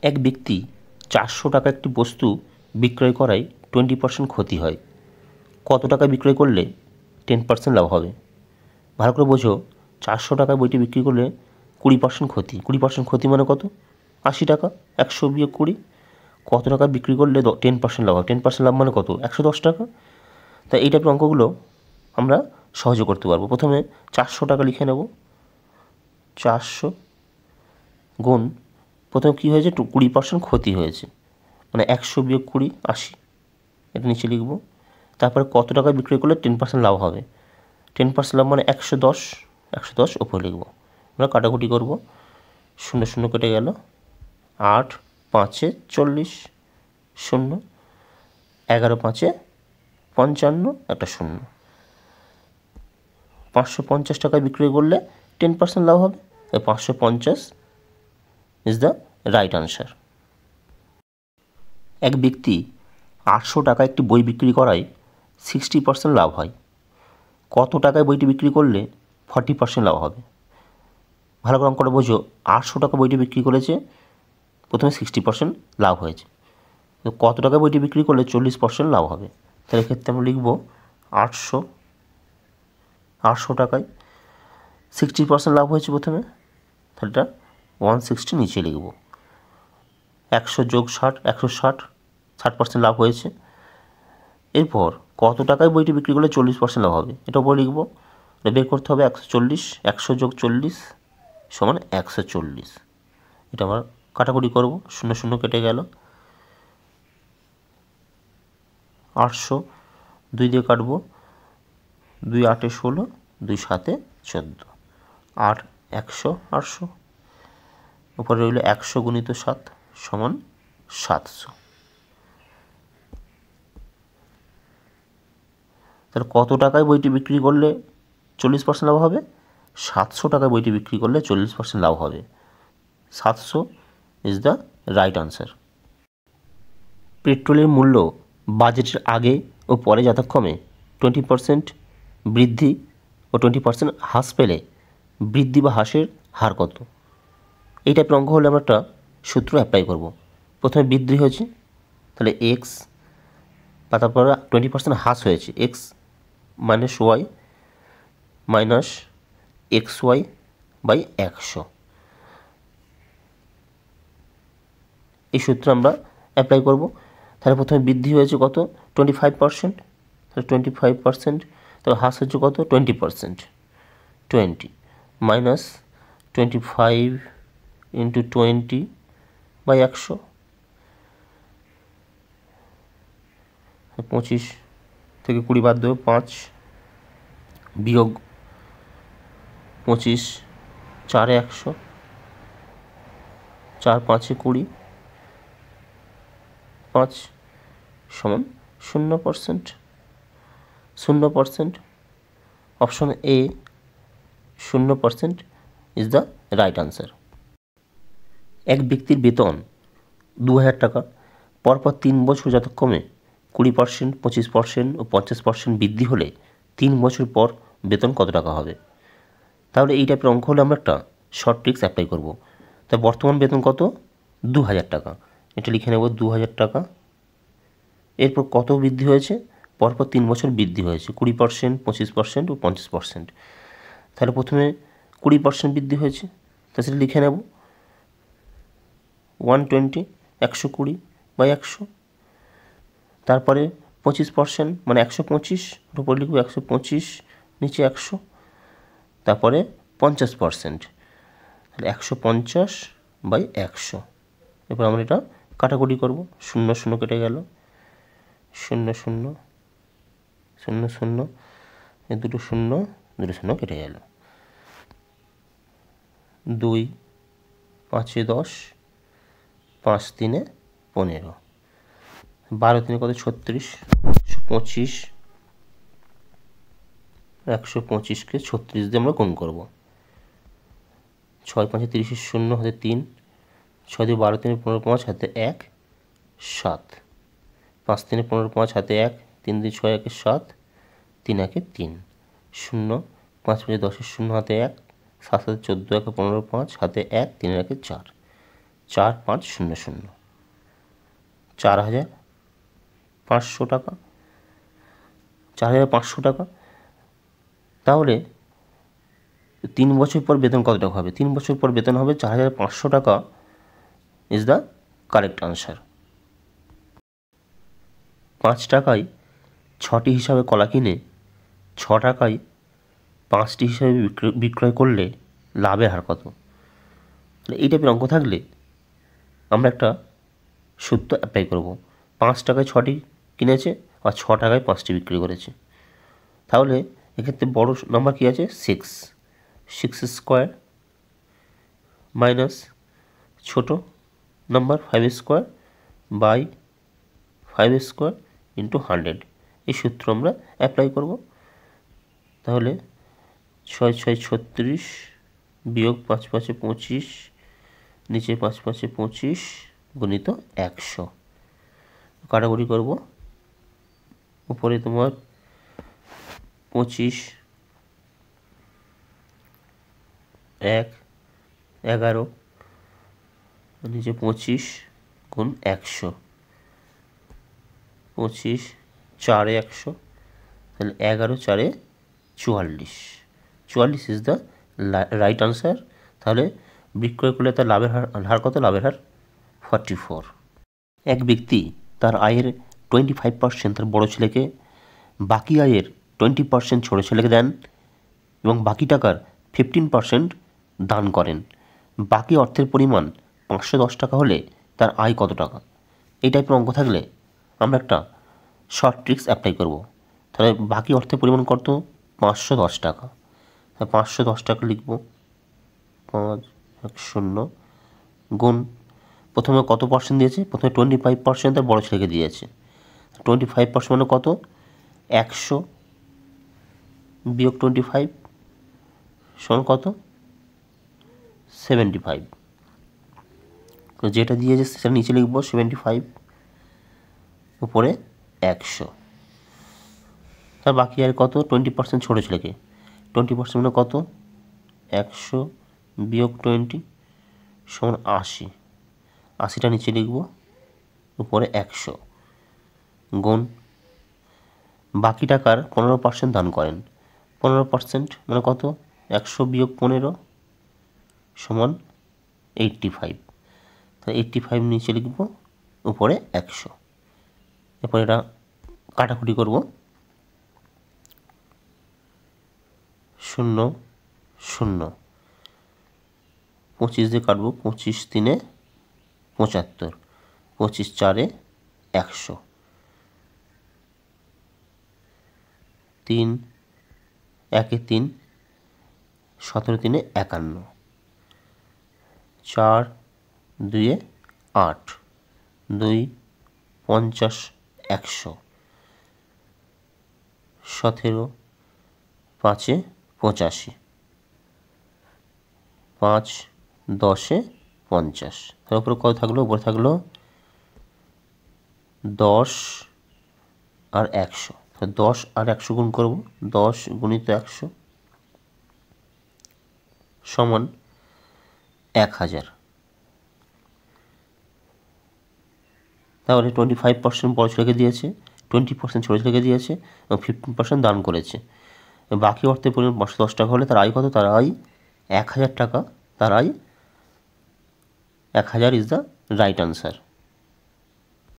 এক ব্যক্তি 400 টাকা একটি বস্তু বিক্রয় করায় 20% ক্ষতি হয়। কত টাকা বিক্রয় করলে 10% লাভ হবে? ভালো করে বোঝো। 400 টাকায় বইটি বিক্রি করলে 20% ক্ষতি। 20% ক্ষতি মানে কত? 80 টাকা। 100 বিয়োগ 20। কত টাকা বিক্রি করলে 10% লাভ হবে? 10% লাভ মানে কত? 110 টাকা। তাই এই টাইপের অঙ্কগুলো আমরা সহজে করতে পারবো। প্রথমে 400 টাকা লিখে নেব। 400 গুণ, প্রথমে কী হয়েছে? 20% ক্ষতি হয়েছে, মানে 100 বিয়োগ 20, 80। এটা নিচে লিখব। তারপরে কত টাকা বিক্রি করলে 10% লাভ হবে? 10% লাভ মানে 110। 110 ওপরে লিখব। আমরা কাটাকুটি করব। 0 0 কেটে গেল। 8 5 40, 0। 11 5 55, একটা 0। 550 টাকায় বিক্রি করলে 10% লাভ হবে। 550 ইজ দ্য রাইট আনসার। এক ব্যক্তি 800 টাকা একটি বই বিক্রি করায় 60% লাভ হয়। কত টাকায় বইটি বিক্রি করলে 40% লাভ হবে? ভালো করে অঙ্কটা বোঝো। 800 টাকা বইটি বিক্রি করেছে, প্রথমে 60% লাভ হয়েছে। তো কত টাকায় বইটি বিক্রি করলে 40% লাভ হবে? তাহলে ক্ষেত্রে আমরা লিখব 800 টাকায় 60% লাভ হয়েছে প্রথমে, তাহলে এটা 160 নিচে লিখব। 100 যোগ 60, 160, 60% লাভ হয়েছে। এরপর কত টাকায় বইটি বিক্রি করলে 40% লাভ হবে? এটা উপরে লিখব। এটা বের করতে হবে। 140, 100 যোগ 40 সমান 140। এটা আমরা কাটাকুটি করব। 0 0 কেটে গেল। 800 2 দিয়ে কাটবো। 2 8 16, 2 7 14, 8 100, 800। উপরে রইল 100 গুণিত 7 সমান 700। তাহলে কত টাকায় বইটি বিক্রি করলে 40% লাভ হবে? 700 টাকায় বইটি বিক্রি করলে 40% লাভ হবে। 700 ইজ দ্য রাইট আনসার। পেট্রোলের মূল্য বাজেটের আগে ও পরে যথাক্রমে 20% বৃদ্ধি ও 20% হ্রাস পেলে বৃদ্ধি বা হ্রাসের হার কত? এই টাইপের অঙ্ক হলে আমরা একটা সূত্র অ্যাপ্লাই করব। প্রথমে বৃদ্ধি হয়েছে, তাহলে এক্স, বা তারপরে 20% হ্রাস হয়েছে, X minus Y minus X Y by 100। এই সূত্র আমরা অ্যাপ্লাই করব। তাহলে প্রথমে বৃদ্ধি হয়েছে কত? 25%। তাহলে 25%, তবে হ্রাস হচ্ছে কত? 20%। 20 মাইনাস 25 ইন্টু 20 বাই 100। 25 থেকে 20 বাদ দেবো, 5 বিয়োগ 25, 4 100, 4 5 20, 5 সমান 0%। 0%, option A 0% is the right answer. এক ব্যক্তির বেতন 2000 টাকা, পরপর 3 বছর যথাক্রমে 20%, 25% ও 50% বৃদ্ধি হলে 3 বছর পর বেতন কত টাকা হবে? তাহলে এই টাইপের অঙ্ক হলে আমরা একটা শর্ট ট্রিক্স অ্যাপ্লাই করব। তাই বর্তমান বেতন কত? 2000 টাকা। এটা লিখে নেব 2000 টাকা। এরপর কত বৃদ্ধি হয়েছে? পরপর 3 বছর বৃদ্ধি হয়েছে, 20%, 25% ও 50%। তাহলে প্রথমে 20% বৃদ্ধি হয়েছে, তাহলে সেটা লিখে নেব 120, 120 বাই 100। তারপরে 25% মানে 125, ওর উপর লিখব 125, নিচে 100। তারপরে 50%, তাহলে 150 বাই 100। এরপর আমরা এটা কাটাকুটি করব। 0 0 কেটে গেল। 0 0 0 0, এই দুটো 0 দুটো 0 কেটে গেল। 2 5 10, 5 3 15, 12 3 কত? 36, 125, 125কে 36 দিয়ে আমরা গুণ করব। 6 5 30, 0 হাতে 3, 6 দিয়ে 12 3 15 5 হাতে 1, 7, 5 3 15 5 হাতে 1, 3 দিয়ে 6 1 7, 3 1 3, 0 5 5 10 0 হাতে 1, 7 7 14 1 15 5 হাতে 1, 3 1 4, 4500, 4500 টাকা, 4500 টাকা। তাহলে 3 বছর পর বেতন কত টাকা হবে? 3 বছর পর বেতন হবে 4500 টাকা ইজ দ্য কারেক্ট আনসার। 5 টাকায় 6টি হিসাবে কলা কিনে 6 টাকায় 5টি হিসাবে বিক্রয় করলে লাভের হার কত? তাহলে এই টাইপের অঙ্ক থাকলে আমরা একটা সূত্র অ্যাপ্লাই করব। 5 টাকায় 6টি কিনেছে আর 6 টাকায় 5টি বিক্রি করেছে। তাহলে এক্ষেত্রে বড় নাম্বার কী আছে? 6 স্কোয়ার মাইনাস ছোট number 5 square by 5 square into 100। এই সূত্র আমরা অ্যাপ্লাই করব। তাহলে 6 6 36 বিয়োগ 5 5 25 নিচে 5 5 25 গুণিত 100 কাটাকুটি করব। উপরে তোমার 25 1 11 নিচে 25 গুণ 100, 25 4 100, তাহলে 11 4 44, 44 ইজ দ্য রাইট আনসার। তাহলে বিক্রয় করলে তার লাভের হার কত? লাভের হার 44। এক ব্যক্তি তার আয়ের 25% তার বড় ছেলেকে, বাকি আয়ের 20% ছোট ছেলেকে দেন এবং বাকি টাকার 15% দান করেন। বাকি অর্থের পরিমাণ 510 টাকা হলে তার আয় কত টাকা? এই টাইপের অঙ্ক থাকলে আমরা একটা শর্ট ট্রিক্স অ্যাপ্লাই করব। তাহলে বাকি অর্থের পরিমাণ কত? 510 টাকা। তাহলে 510 টাকা লিখব, 5 0 গুণ, প্রথমে কত পার্সেন্ট দিয়েছে? প্রথমে 25% তার বড় ছেলেকে দিয়েছে। 25% মানে কত? 100 বিয়োগ 25 সমান কত? 75। যেটা দিয়েছে সেটা নিচে লিখব 75, উপরে 100। তার বাকি আর কত? 20% ছোটো ছেলেকে, 20% মানে কত? 100 বিয়োগ 20 সমান 80, 80টা নিচে লিখব, উপরে 100 গুণ, বাকি টাকার 15% দান করেন। 15% মানে কত? 100 বিয়োগ 15 সমান 85, তাহলে 85 নিচে লিখব, উপরে 100। এরপর এটা কাটাকুটি করব, 0 0, 25 দিয়ে কাটবো, 25 3 75, 25 4 100, 3 1 3, 17 3 51, 4 2 8, 2 50 100, 17 5 85, 5 10 50। তার উপরে কত থাকলো? উপরে থাকলো 10 আর 100। 10 আর 100 গুণ করব, 10 গুণিত 100 সমান 1000। তাহলে 25% বড় ছেলেকে দিয়েছে, 20% ছোটো ছেলেকে দিয়েছে এবং 15% দান করেছে। বাকি অর্থের পরিমাণ 510 টাকা হলে তার আয় কত? তার আয় 1000 টাকা। তার আয় 1000 ইজ দ্য রাইট আনসার।